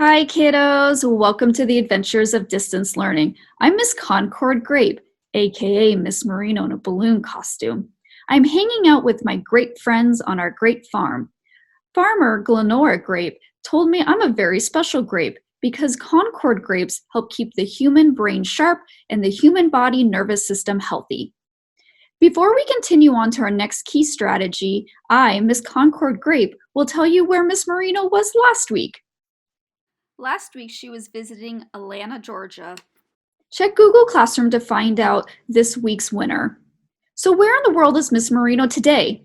Hi, kiddos. Welcome to the Adventures of Distance Learning. I'm Miss Concord Grape, aka Miss Marino in a balloon costume. I'm hanging out with my grape friends on our grape farm. Farmer Glenora Grape told me I'm a very special grape because Concord grapes help keep the human brain sharp and the human body nervous system healthy. Before we continue on to our next key strategy, I, Miss Concord Grape, will tell you where Miss Marino was last week. Last week, she was visiting Atlanta, Georgia. Check Google Classroom to find out this week's winner. So where in the world is Miss Marino today?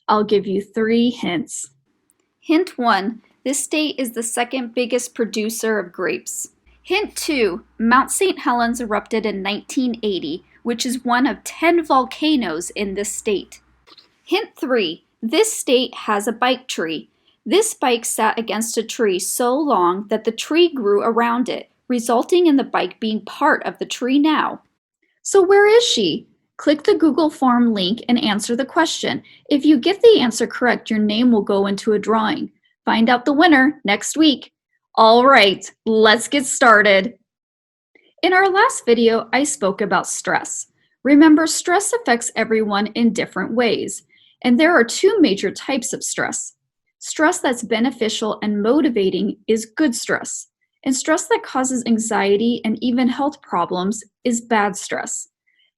I'll give you 3 hints. Hint 1. This state is the second biggest producer of grapes. Hint 2. Mount St. Helens erupted in 1980, which is one of 10 volcanoes in this state. Hint 3. This state has a bike tree. This bike sat against a tree so long that the tree grew around it, resulting in the bike being part of the tree now. So where is she? Click the Google Form link and answer the question. If you get the answer correct, your name will go into a drawing. Find out the winner next week. All right, let's get started. In our last video, I spoke about stress. Remember, stress affects everyone in different ways, and there are 2 major types of stress. Stress that's beneficial and motivating is good stress, and stress that causes anxiety and even health problems is bad stress.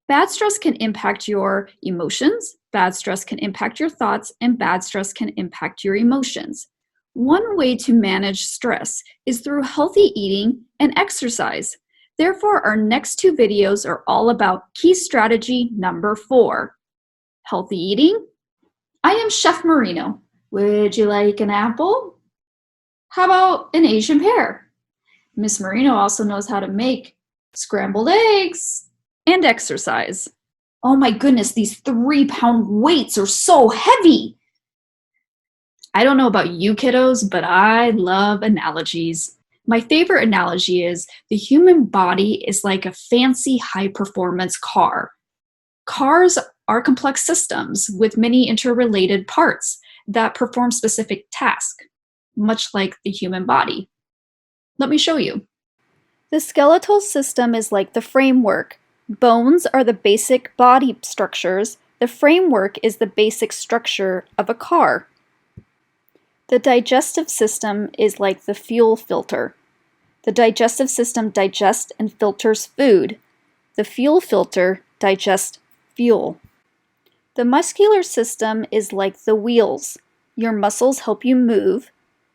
Bad stress can impact your emotions, bad stress can impact your thoughts, and bad stress can impact your emotions. One way to manage stress is through healthy eating and exercise. Therefore, our next 2 videos are all about key strategy number 4, healthy eating. I am Chef Marino. Would you like an apple? How about an Asian pear? Miss Marino also knows how to make scrambled eggs and exercise. Oh my goodness, these 3-pound weights are so heavy. I don't know about you kiddos, but I love analogies. My favorite analogy is the human body is like a fancy high-performance car. Cars are complex systems with many interrelated parts that perform specific tasks, much like the human body. Let me show you. The skeletal system is like the framework. Bones are the basic body structures. The framework is the basic structure of a car. The digestive system is like the fuel filter. The digestive system digests and filters food. The fuel filter digests fuel. The muscular system is like the wheels. Your muscles help you move.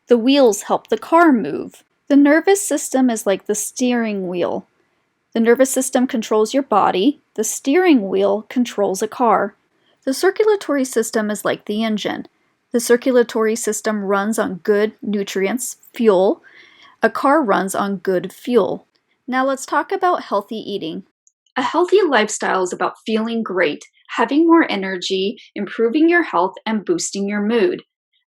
The wheels help the car move. The nervous system is like the steering wheel. The nervous system controls your body. The steering wheel controls a car. The circulatory system is like the engine. The circulatory system runs on good nutrients, fuel. A car runs on good fuel. Now let's talk about healthy eating. A healthy lifestyle is about feeling great, having more energy, improving your health, and boosting your mood.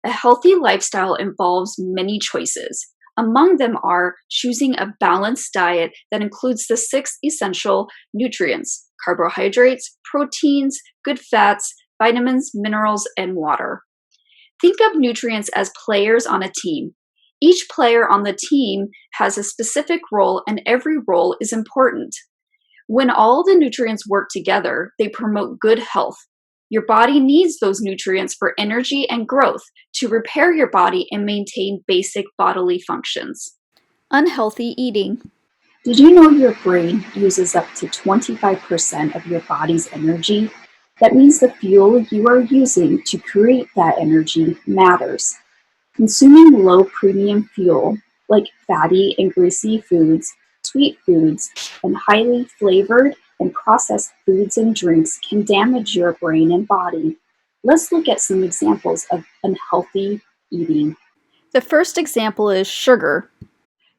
A healthy lifestyle involves many choices. Among them are choosing a balanced diet that includes the 6 essential nutrients: carbohydrates, proteins, good fats, vitamins, minerals, and water. Think of nutrients as players on a team. Each player on the team has a specific role, and every role is important. When all the nutrients work together, they promote good health. Your body needs those nutrients for energy and growth, to repair your body and maintain basic bodily functions. Unhealthy eating. Did you know your brain uses up to 25% of your body's energy? That means the fuel you are using to create that energy matters. Consuming low premium fuel, like fatty and greasy foods, sweet foods, and highly flavored and processed foods and drinks can damage your brain and body. Let's look at some examples of unhealthy eating. The first example is sugar.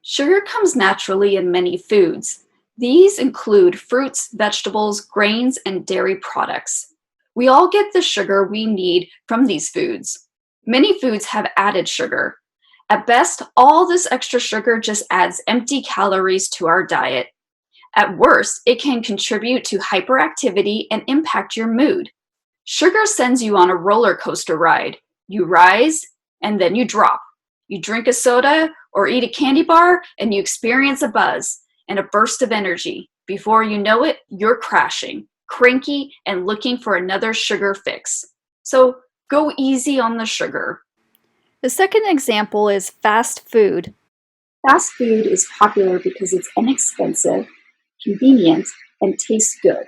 Sugar comes naturally in many foods. These include fruits, vegetables, grains, and dairy products. We all get the sugar we need from these foods. Many foods have added sugar. At best, all this extra sugar just adds empty calories to our diet. At worst, it can contribute to hyperactivity and impact your mood. Sugar sends you on a roller coaster ride. You rise and then you drop. You drink a soda or eat a candy bar and you experience a buzz and a burst of energy. Before you know it, you're crashing, cranky, and looking for another sugar fix. So go easy on the sugar. The second example is fast food. Fast food is popular because it's inexpensive, convenient, and tastes good.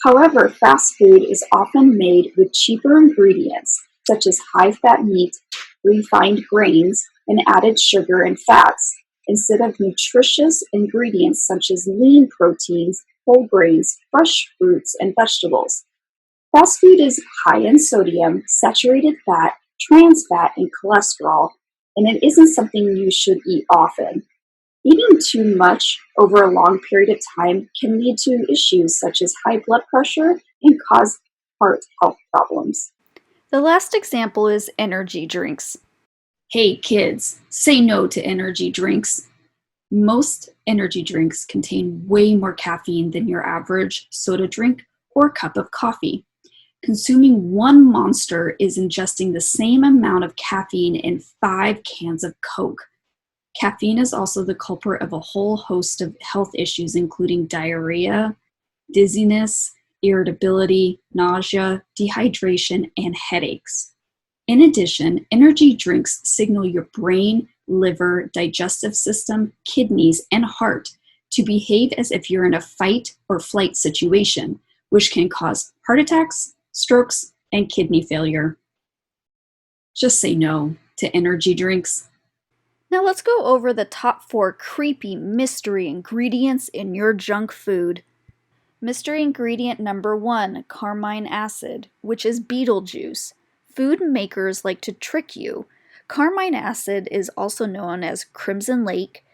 However, fast food is often made with cheaper ingredients, such as high-fat meat, refined grains, and added sugar and fats, instead of nutritious ingredients such as lean proteins, whole grains, fresh fruits, and vegetables. Fast food is high in sodium, saturated fat, trans fat, and cholesterol, and it isn't something you should eat often. Eating too much over a long period of time can lead to issues such as high blood pressure and cause heart health problems. The last example is energy drinks. Hey kids, say no to energy drinks. Most energy drinks contain way more caffeine than your average soda drink or cup of coffee. Consuming one Monster is ingesting the same amount of caffeine in 5 cans of Coke. Caffeine is also the culprit of a whole host of health issues, including diarrhea, dizziness, irritability, nausea, dehydration, and headaches. In addition, energy drinks signal your brain, liver, digestive system, kidneys, and heart to behave as if you're in a fight or flight situation, which can cause heart attacks, strokes, and kidney failure. Just say no to energy drinks. Now let's go over the top 4 creepy mystery ingredients in your junk food. Mystery ingredient number 1, carmine acid, which is beetle juice. Food makers like to trick you. Carmine acid is also known as Crimson Lake,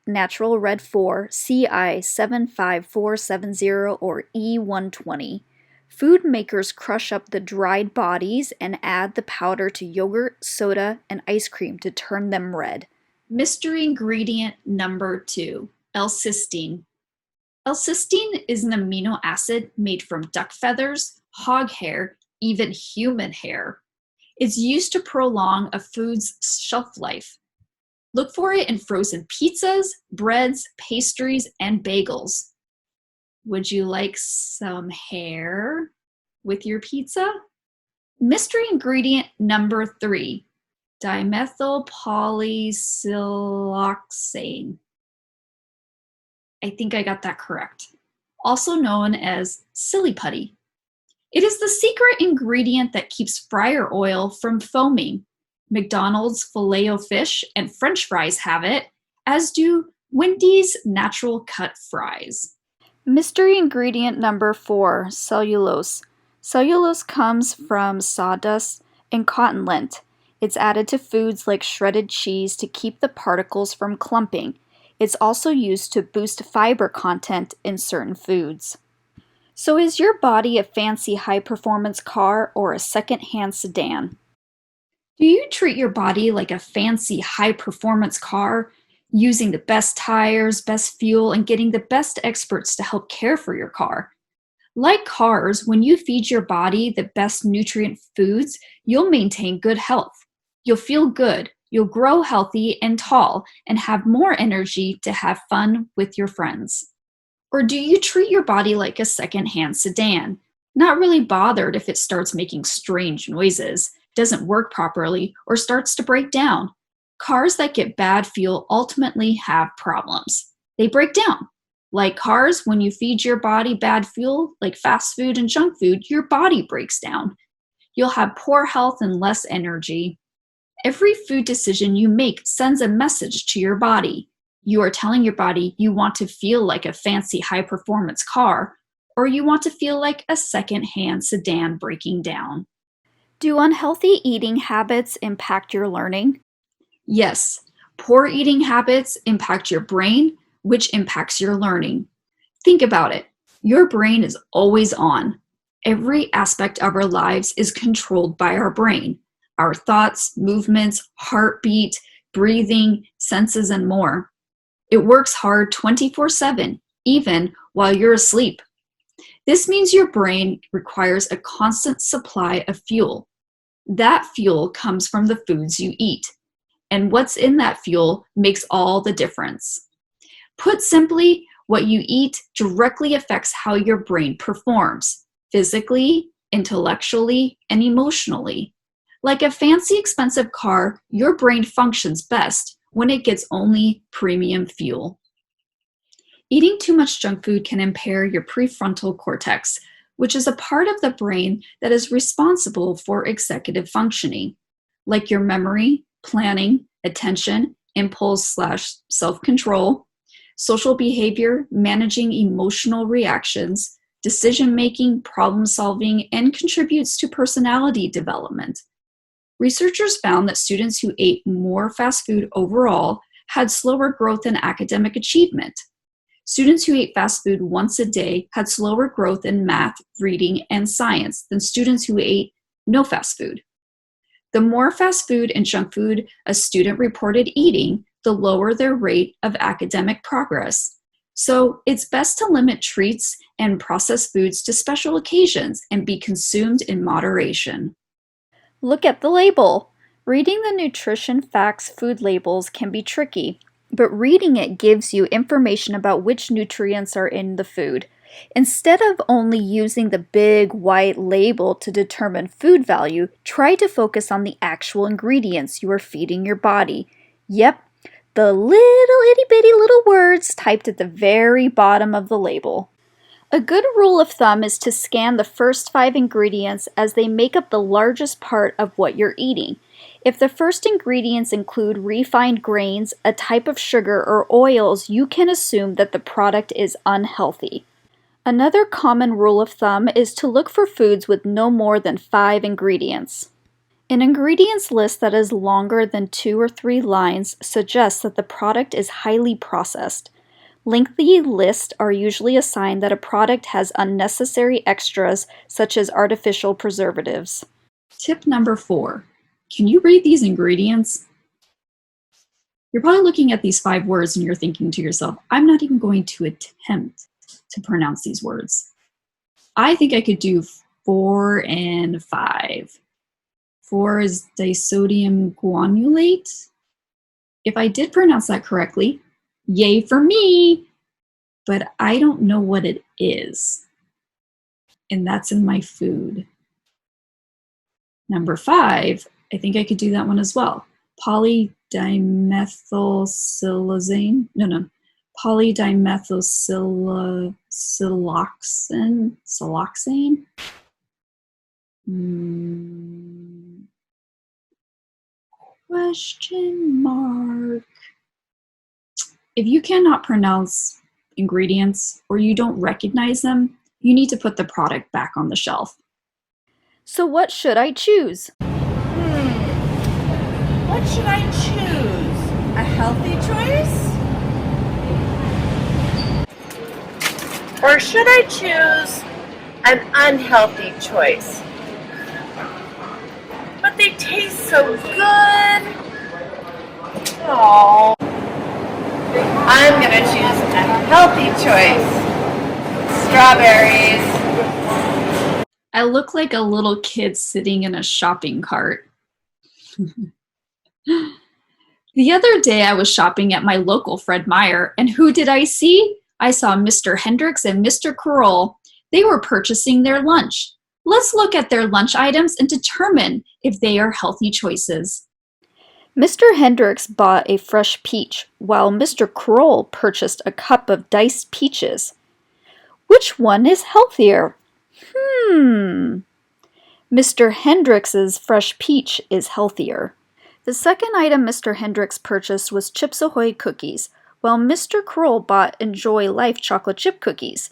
Natural Red 4, CI 75470, or E120. Food makers crush up the dried bodies and add the powder to yogurt, soda, and ice cream to turn them red. Mystery ingredient number 2, L-cysteine. L-cysteine is an amino acid made from duck feathers, hog hair, even human hair. It's used to prolong a food's shelf life. Look for it in frozen pizzas, breads, pastries, and bagels. Would you like some hair with your pizza? Mystery ingredient number 3, dimethylpolysiloxane. I think I got that correct. Also known as silly putty. It is the secret ingredient that keeps fryer oil from foaming. McDonald's Filet-O-Fish and French fries have it, as do Wendy's natural cut fries. Mystery ingredient number 4, cellulose. Cellulose comes from sawdust and cotton lint. It's added to foods like shredded cheese to keep the particles from clumping. It's also used to boost fiber content in certain foods. So is your body a fancy high-performance car or a second-hand sedan? Do you treat your body like a fancy high-performance car, using the best tires, best fuel, and getting the best experts to help care for your car? Like cars, when you feed your body the best nutrient foods, you'll maintain good health. You'll feel good, you'll grow healthy and tall, and have more energy to have fun with your friends. Or do you treat your body like a second-hand sedan, not really bothered if it starts making strange noises, doesn't work properly, or starts to break down? Cars that get bad fuel ultimately have problems. They break down. Like cars, when you feed your body bad fuel, like fast food and junk food, your body breaks down. You'll have poor health and less energy. Every food decision you make sends a message to your body. You are telling your body you want to feel like a fancy high-performance car, or you want to feel like a second-hand sedan breaking down. Do unhealthy eating habits impact your learning? Yes, poor eating habits impact your brain, which impacts your learning. Think about it. Your brain is always on. Every aspect of our lives is controlled by our brain. Our thoughts, movements, heartbeat, breathing, senses, and more. It works hard 24/7, even while you're asleep. This means your brain requires a constant supply of fuel. That fuel comes from the foods you eat. and what's in that fuel makes all the difference. Put simply, what you eat directly affects how your brain performs, physically, intellectually, and emotionally. Like a fancy, expensive car, your brain functions best when it gets only premium fuel. Eating too much junk food can impair your prefrontal cortex, which is a part of the brain that is responsible for executive functioning, like your memory, planning, attention, impulse/self-control, social behavior, managing emotional reactions, decision-making, problem-solving, and contributes to personality development. Researchers found that students who ate more fast food overall had slower growth in academic achievement. Students who ate fast food once a day had slower growth in math, reading, and science than students who ate no fast food. The more fast food and junk food a student reported eating, the lower their rate of academic progress. So it's best to limit treats and processed foods to special occasions and be consumed in moderation. Look at the label. Reading the nutrition facts food labels can be tricky, but reading it gives you information about which nutrients are in the food. Instead of only using the big white label to determine food value, try to focus on the actual ingredients you are feeding your body. Yep, the little itty bitty little words typed at the very bottom of the label. A good rule of thumb is to scan the first 5 ingredients as they make up the largest part of what you're eating. If the first ingredients include refined grains, a type of sugar, or oils, you can assume that the product is unhealthy. Another common rule of thumb is to look for foods with no more than 5 ingredients. An ingredients list that is longer than 2 or 3 lines suggests that the product is highly processed. Lengthy lists are usually a sign that a product has unnecessary extras such as artificial preservatives. Tip number 4. Can you read these ingredients? You're probably looking at these 5 words and you're thinking to yourself, I'm not even going to attempt to pronounce these words. I think I could do 4 and 5. 4 is disodium guanylate. If I did pronounce that correctly, yay for me, but I don't know what it is. And that's in my food. Number 5, I think I could do that one as well. Polydimethylsiloxane. Polydimethylsiloxane. Question mark. If you cannot pronounce ingredients or you don't recognize them, you need to put the product back on the shelf. So what should I choose? What should I choose? A healthy choice? Or should I choose an unhealthy choice? But they taste so good. Oh, I'm gonna choose a healthy choice. Strawberries. I look like a little kid sitting in a shopping cart. The other day I was shopping at my local Fred Meyer, and who did I see? I saw Mr. Hendricks and Mr. Kroll. They were purchasing their lunch. Let's look at their lunch items and determine if they are healthy choices. Mr. Hendricks bought a fresh peach, while Mr. Kroll purchased a cup of diced peaches. Which one is healthier? Mr. Hendricks's fresh peach is healthier. The second item Mr. Hendricks purchased was Chips Ahoy cookies, while Mr. Kroll bought Enjoy Life chocolate chip cookies.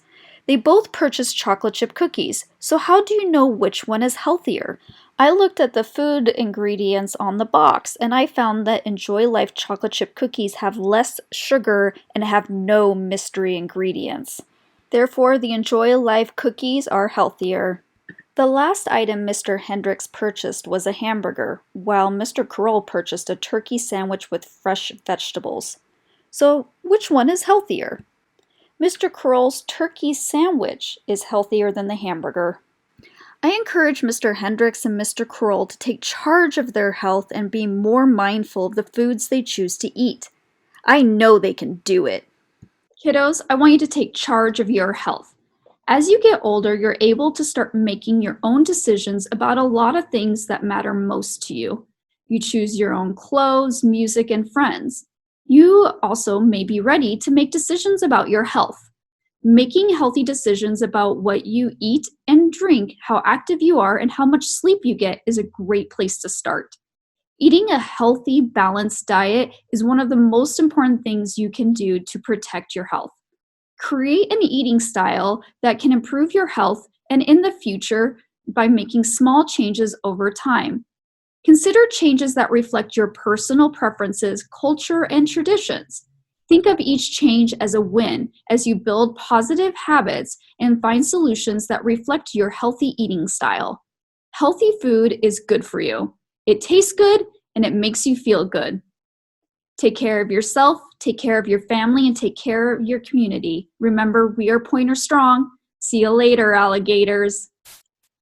They both purchased chocolate chip cookies, so how do you know which one is healthier? I looked at the food ingredients on the box, and I found that Enjoy Life chocolate chip cookies have less sugar and have no mystery ingredients. Therefore, the Enjoy Life cookies are healthier. The last item Mr. Hendricks purchased was a hamburger, while Mr. Kroll purchased a turkey sandwich with fresh vegetables. So, which one is healthier? Mr. Kroll's turkey sandwich is healthier than the hamburger. I encourage Mr. Hendricks and Mr. Kroll to take charge of their health and be more mindful of the foods they choose to eat. I know they can do it. Kiddos, I want you to take charge of your health. As you get older, you're able to start making your own decisions about a lot of things that matter most to you. You choose your own clothes, music, and friends. You also may be ready to make decisions about your health. Making healthy decisions about what you eat and drink, how active you are, and how much sleep you get is a great place to start. Eating a healthy, balanced diet is one of the most important things you can do to protect your health. Create an eating style that can improve your health and in the future by making small changes over time. Consider changes that reflect your personal preferences, culture, and traditions. Think of each change as a win as you build positive habits and find solutions that reflect your healthy eating style. Healthy food is good for you. It tastes good and it makes you feel good. Take care of yourself, take care of your family, and take care of your community. Remember, we are Pointer Strong. See you later, alligators.